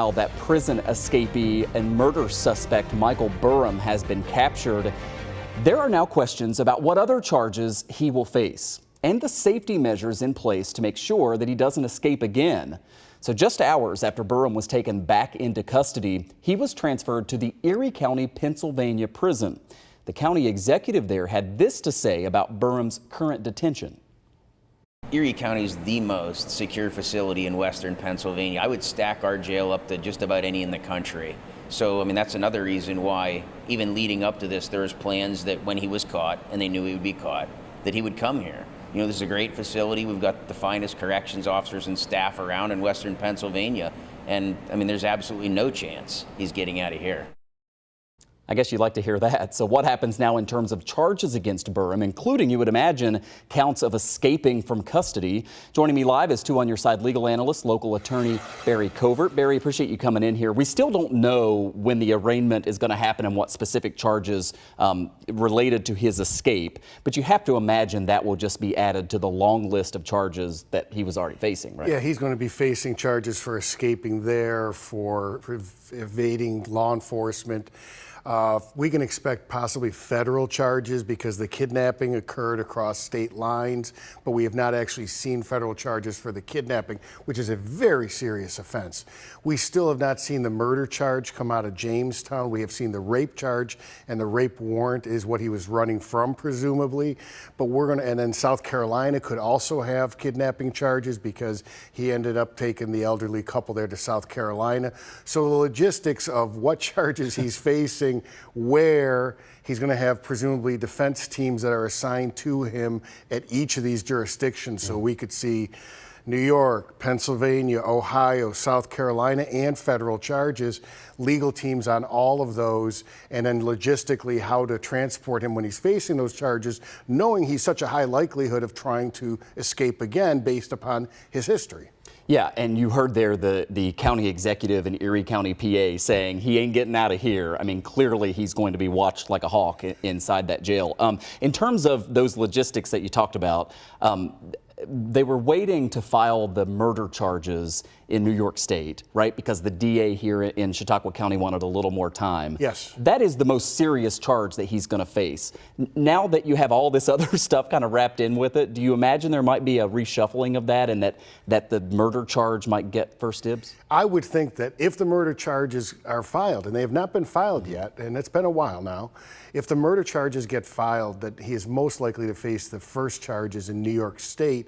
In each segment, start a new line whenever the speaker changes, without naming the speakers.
Now that prison escapee and murder suspect Michael Burham has been captured, there are now questions about what other charges he will face and the safety measures in place to make sure that he doesn't escape again. So just hours after Burham was taken back into custody, he was transferred to the Erie County, Pennsylvania prison. The county executive there had this to say about Burham's current detention.
Erie County is the most secure facility in western Pennsylvania. I would stack our jail up to just about any in the country. So, I mean, that's another reason why, even leading up to this, there was plans that when he was caught, and they knew he would be caught, that he would come here. You know, this is a great facility. We've got the finest corrections officers and staff around in western Pennsylvania. And, I mean, there's absolutely no chance he's getting out of here.
I guess you'd like to hear that. So what happens now in terms of charges against Burham, including, you would imagine, counts of escaping from custody? Joining me live is 2 on Your Side legal analyst, local attorney Barry Covert. Barry, appreciate you coming in here. We still don't know when the arraignment is going to happen and what specific charges related to his escape, but you have to imagine that will just be added to the long list of charges that he was already facing, right?
Yeah, he's going to be facing charges for escaping there, for evading law enforcement. We can expect possibly federal charges because the kidnapping occurred across state lines, but we have not actually seen federal charges for the kidnapping, which is a very serious offense. We still have not seen the murder charge come out of Jamestown. We have seen the rape charge, and the rape warrant is what he was running from, presumably. But and then South Carolina could also have kidnapping charges because he ended up taking the elderly couple there to South Carolina. So the logistics of what charges he's facing, where he's going to have presumably defense teams that are assigned to him at each of these jurisdictions. So we could see New York, Pennsylvania, Ohio, South Carolina, and federal charges, legal teams on all of those, and then logistically how to transport him when he's facing those charges, knowing he's such a high likelihood of trying to escape again based upon his history.
Yeah, and you heard there the county executive in Erie County, PA, saying he ain't getting out of here. I mean, clearly he's going to be watched like a hawk inside that jail. In terms of those logistics that you talked about, they were waiting to file the murder charges in New York State, right? Because the DA here in Chautauqua County wanted a little more time.
Yes.
That is the most serious charge that he's going to face. Now that you have all this other stuff kind of wrapped in with it, do you imagine there might be a reshuffling of that and that the murder charge might get first dibs?
I would think that if the murder charges are filed, and they have not been filed yet, and it's been a while now, if the murder charges get filed, that he is most likely to face the first charges in New York State,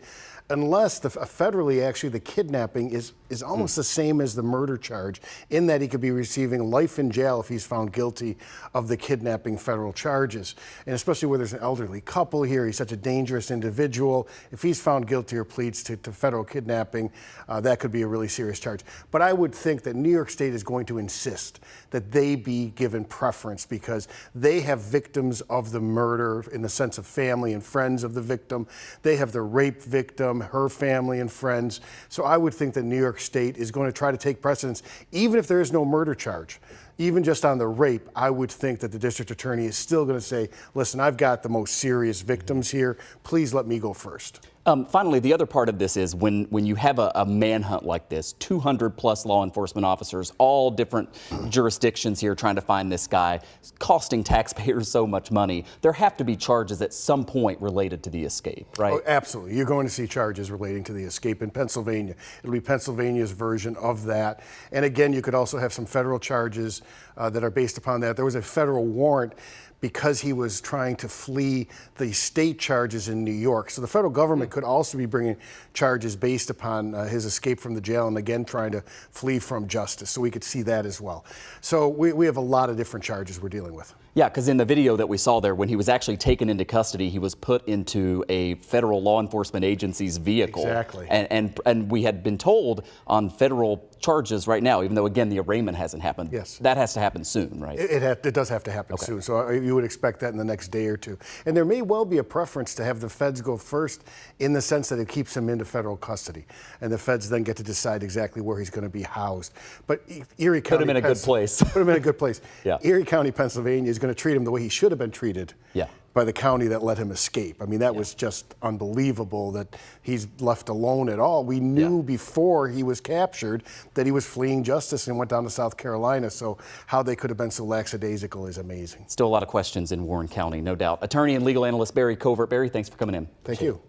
unless federally, actually, the kidnapping is almost the same as the murder charge, in that he could be receiving life in jail if he's found guilty of the kidnapping federal charges. And especially where there's an elderly couple here, he's such a dangerous individual. If he's found guilty or pleads to federal kidnapping, that could be a really serious charge. But I would think that New York State is going to insist that they be given preference because they have victims of the murder in the sense of family and friends of the victim. They have the rape victim, her family and friends. So I would think that New York State is going to try to take precedence, even if there is no murder charge. Even just on the rape, I would think that the district attorney is still going to say, listen, I've got the most serious victims here. Please let me go first.
Finally, the other part of this is when you have a manhunt like this, 200 plus law enforcement officers, all different jurisdictions here trying to find this guy, costing taxpayers so much money, there have to be charges at some point related to the escape, right?
Oh, absolutely. You're going to see charges relating to the escape in Pennsylvania. It'll be Pennsylvania's version of that. And again, you could also have some federal charges that are based upon that. There was a federal warrant because he was trying to flee the state charges in New York. So the federal government could also be bringing charges based upon his escape from the jail and again trying to flee from justice. So we could see that as well. So we have a lot of different charges we're dealing with.
Yeah, because in the video that we saw there, when he was actually taken into custody, he was put into a federal law enforcement agency's vehicle.
Exactly.
And we had been told on federal charges right now, even though, again, the arraignment hasn't happened.
Yes.
That has to happen soon, right?
It does have to happen soon. So you would expect that in the next day or two. And there may well be a preference to have the feds go first in the sense that it keeps him into federal custody. And the feds then get to decide exactly where he's going to be housed. But Erie County...
Put him in a good place.
Put him in a good place.
Yeah.
Erie County, Pennsylvania is going to treat him the way he should have been treated.
Yeah.
by the county that let him escape. I mean, that was just unbelievable that he's left alone at all. We knew before he was captured that he was fleeing justice and went down to South Carolina, so how they could have been so lackadaisical is amazing.
Still a lot of questions in Warren County, no doubt. Attorney and legal analyst Barry Covert. Barry, thanks for coming in.
Thank you.